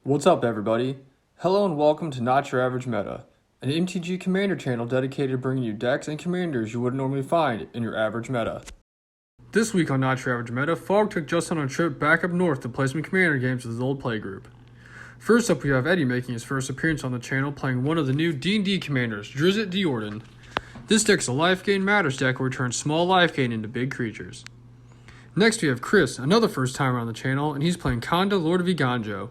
What's up, everybody? Hello and welcome to Not Your Average Meta, an MTG Commander channel dedicated to bringing you decks and commanders you wouldn't normally find in your average meta. This week on Not Your Average Meta, Fog took Justin on a trip back up north to play some Commander games with his old playgroup. First up, we have Eddie making his first appearance on the channel playing one of the new D&D commanders, Drizzt Diorden. This deck is a life gain matters deck where it turns small life gain into big creatures. Next, we have Chris, another first timer on the channel, and he's playing Konda, Lord of Iganjo.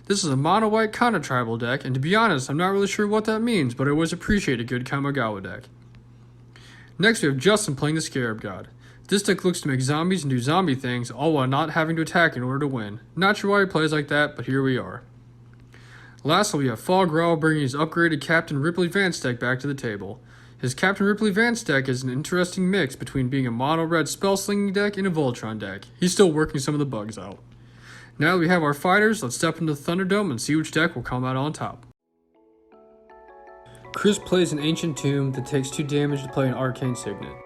This is a mono-white Konda tribal deck, and to be honest, I'm not really sure what that means, but I always appreciate a good Kamigawa deck. Next, we have Justin playing the Scarab God. This deck looks to make zombies and do zombie things, all while not having to attack in order to win. Not sure why he plays like that, but here we are. Lastly, we have Fog bringing his upgraded Captain Ripley Vance deck back to the table. His Captain Ripley Vance deck is an interesting mix between being a mono-red spell-slinging deck and a Voltron deck. He's still working some of the bugs out. Now that we have our fighters, let's step into the Thunderdome and see which deck will come out on top. Chris plays an Ancient Tomb that takes 2 damage to play an Arcane Signet.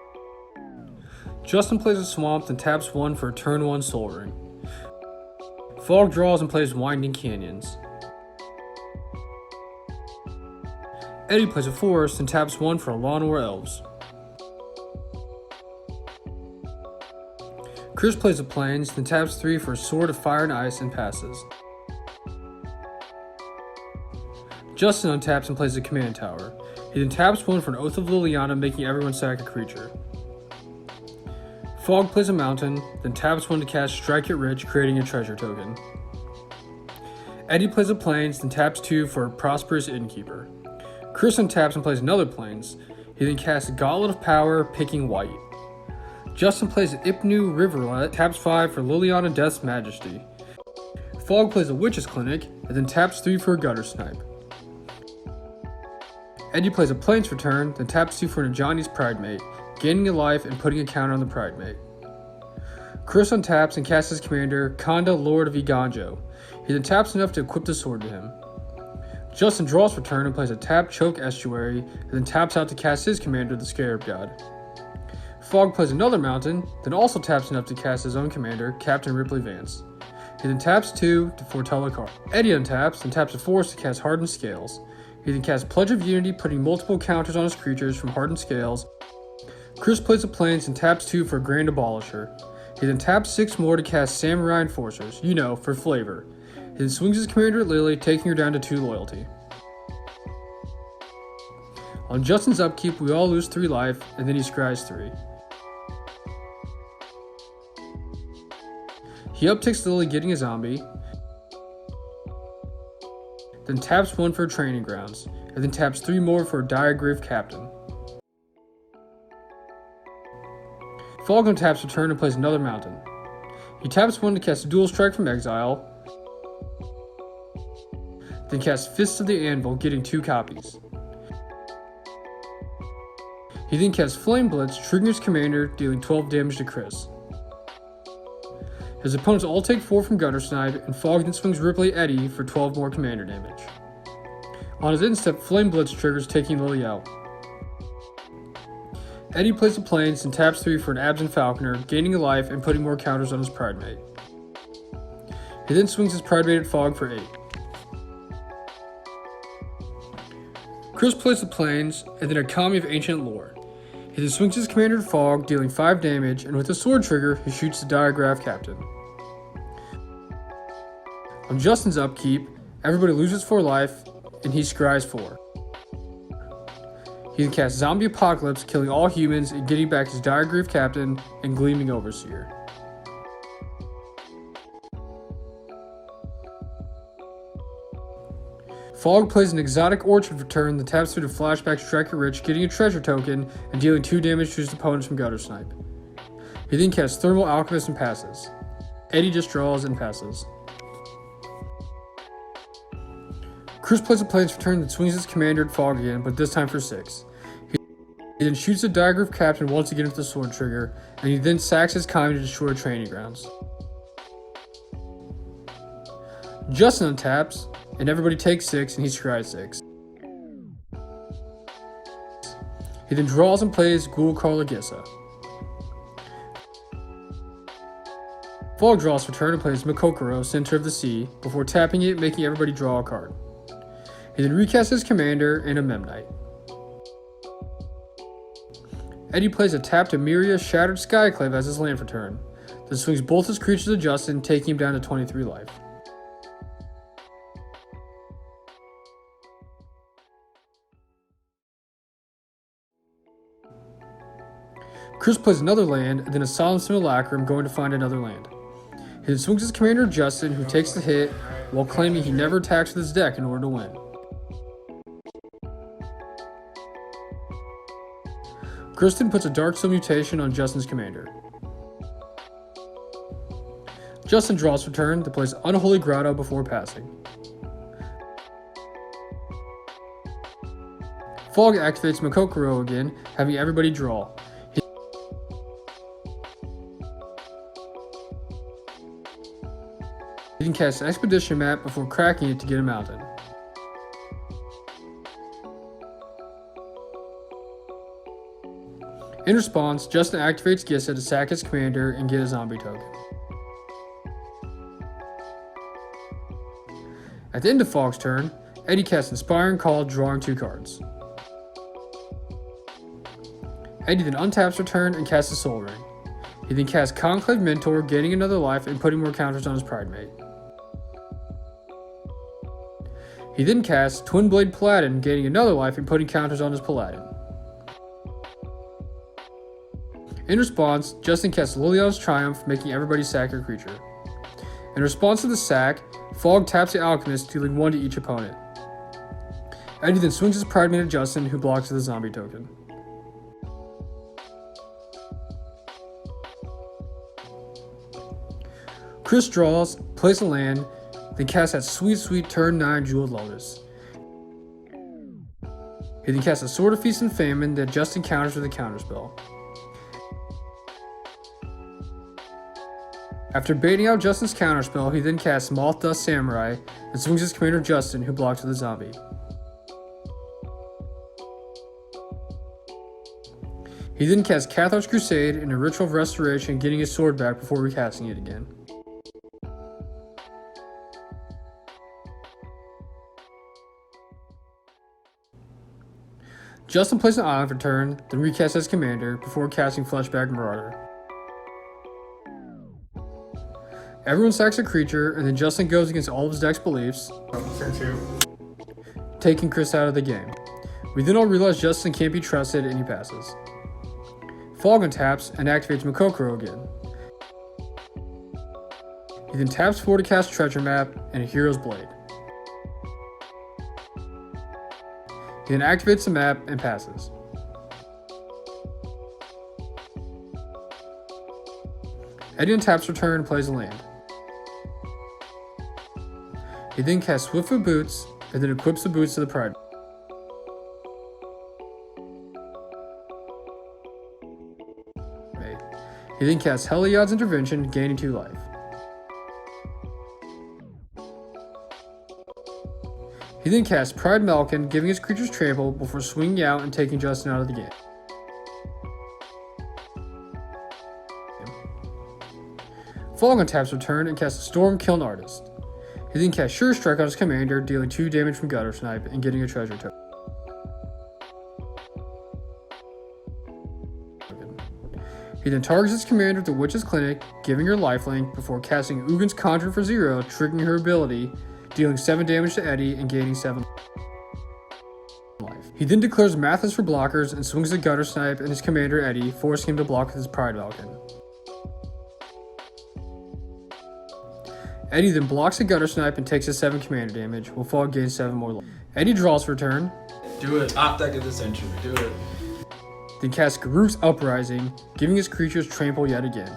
Justin plays a Swamp and taps 1 for a turn 1 Soul Ring. Fog draws and plays Winding Canyons. Eddie plays a Forest and taps 1 for a Lawn or Elves. Chris plays a Plains, then taps 3 for a Sword of Fire and Ice and passes. Justin untaps and plays a Command Tower. He then taps 1 for an Oath of Liliana, making everyone sack a creature. Fog plays a Mountain, then taps 1 to cast Strike It Rich, creating a treasure token. Eddie plays a Plains, then taps 2 for a Prosperous Innkeeper. Chris untaps and plays another Plains. He then casts Gauntlet of Power, picking white. Justin plays an Ipnu Riverlet, taps 5 for Liliana Death's Majesty. Fog plays a Witch's Clinic, and then taps 3 for a Gutter Snipe. Eddie plays a Plains for turn, then taps 2 for an Ajani's Pridemate, gaining a life and putting a counter on the Pridemate. Chris untaps and casts his commander, Konda, Lord of Iganjo. He then taps enough to equip the sword to him. Justin draws for turn and plays a tap Choke Estuary, and then taps out to cast his commander, the Scarab God. Fog plays another Mountain, then also taps enough to cast his own commander, Captain Ripley Vance. He then taps 2 to foretell a card. Eddie untaps and taps a Force to cast Hardened Scales. He then casts Pledge of Unity, putting multiple counters on his creatures from Hardened Scales. Chris plays a Plains and taps 2 for a Grand Abolisher. He then taps 6 more to cast Samurai Enforcers, for flavor. He then swings his commander at Lily, taking her down to 2 loyalty. On Justin's upkeep, we all lose 3 life, and then he scries 3. He upticks Lily, getting a zombie, then taps 1 for a Training Grounds, and then taps 3 more for a Diregrave Captain. Fog untaps a turn and plays another Mountain. He taps 1 to cast a Dual Strike from Exile, then casts Fists of the Anvil, getting 2 copies. He then casts Flame Blitz, triggering his commander, dealing 12 damage to Chris. His opponents all take 4 from Gutter Snipe, and Fog then swings Ripley Eddie for 12 more commander damage. On his instep, Flame Blitz triggers, taking Lily out. Eddie plays the Plains and taps 3 for an Absent Falconer, gaining a life and putting more counters on his Pridemate. He then swings his Pridemate at Fog for 8. Chris plays the Plains, and then a Kami of Ancient Lore. He then swings his commander at Fog, dealing 5 damage, and with a sword trigger, he shoots the Diregraph Captain. On Justin's upkeep, everybody loses 4 life, and he scries 4. He then casts Zombie Apocalypse, killing all humans and getting back his Diregrave Captain and Gleaming Overseer. Fog plays an Exotic Orchard for turn that taps through to Flashback Striker Rich, getting a treasure token and dealing 2 damage to his opponents from Gutter Snipe. He then casts Thermal Alchemist and passes. Eddie just draws and passes. Chris plays a Plains for turn that swings his commander at Fog again, but this time for 6. He then shoots the Diregraph Captain once again with the sword trigger, and he then sacks his Kami to destroy Training Grounds. Justin untaps, and everybody takes 6 and he scries 6. He then draws and plays Ghoul Karlagissa. Fog draws for turn and plays Makokoro, Center of the Sea, before tapping it, making everybody draw a card. He then recasts his commander and a Memnite. Eddie plays a tapped Emiria Shattered Skyclave as his land for turn, then swings both his creatures to Justin, taking him down to 23 life. Chris plays another land, and then a Solemn Simulacrum, going to find another land. He then swings his commander Justin, who takes the hit, while claiming he never attacks with his deck in order to win. Kristen puts a Darksteel Mutation on Justin's commander. Justin draws for turn to place Unholy Grotto before passing. Fog activates Makokoro again, having everybody draw. He can cast an Expedition Map before cracking it to get a mountain. In response, Justin activates Gissa to sack his commander and get a zombie token. At the end of Fog's turn, Eddie casts Inspiring Call, drawing 2 cards. Eddie then untaps for turn and casts a Soul Ring. He then casts Conclave Mentor, gaining another life and putting more counters on his Pridemate. He then casts Twin Blade Paladin, gaining another life and putting counters on his Paladin. In response, Justin casts Liliana's Triumph, making everybody sack your creature. In response to the sack, Fog taps the Alchemist, dealing 1 to each opponent. Eddie then swings his Pridemate at Justin, who blocks with a zombie token. Chris draws, plays a land, then casts that sweet turn 9 Jeweled Lotus. He then casts a Sword of Feast and Famine that Justin counters with a counterspell. After baiting out Justin's counterspell, he then casts Moth Dust Samurai and swings his commander Justin, who blocks with a zombie. He then casts Cathar's Crusade and a Ritual of Restoration, getting his sword back before recasting it again. Justin plays an island for turn, then recasts his commander before casting Fleshbag Marauder. Everyone sacks a creature, and then Justin goes against all of his deck's beliefs, taking Chris out of the game. We then all realize Justin can't be trusted, and he passes. Fog untaps and activates Makokoro again. He then taps 4 to cast Treasure Map and a Hero's Blade. He then activates the map and passes. Eddie untaps for turn and plays a land. He then casts Swiftfoot Boots and then equips the boots to the Pride. He then casts Heliod's Intervention, gaining 2 life. He then casts Pride Malkin, giving his creatures trample before swinging out and taking Justin out of the game. Fog untaps for turn and casts a Storm Kiln Artist. He then casts Sure Strike on his commander, dealing 2 damage from Gutter Snipe and getting a treasure token. He then targets his commander with the Witch's Clinic, giving her lifelink before casting Ugin's Conjure for 0, triggering her ability, dealing 7 damage to Eddie and gaining 7 life. He then declares Mathis for blockers and swings the Gutter Snipe and his commander Eddie, forcing him to block with his Pride Malkin. Eddie then blocks the Gutter Snipe and takes his 7 commander damage, while Fog gains 7 more life. Eddie draws for turn. Do it. Top deck of the century. Do it. Then casts Garruk's Uprising, giving his creatures trample yet again.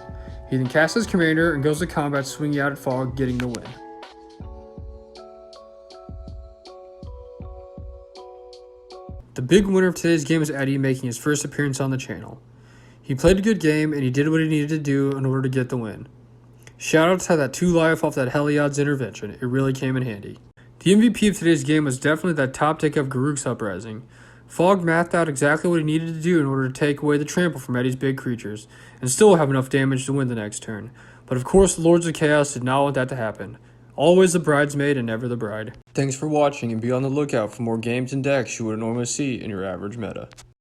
He then casts his commander and goes to combat, swinging out at Fog, getting the win. The big winner of today's game is Eddie, making his first appearance on the channel. He played a good game and he did what he needed to do in order to get the win. Shoutouts to that 2 life off that Heliod's Intervention, it really came in handy. The MVP of today's game was definitely that top deck of Garruk's Uprising. Fog mathed out exactly what he needed to do in order to take away the trample from Eddie's big creatures, and still have enough damage to win the next turn, But of course, Lords of Chaos did not want that to happen. Always the bridesmaid and never the bride. Thanks for watching, and be on the lookout for more games and decks you wouldn't normally see in your average meta.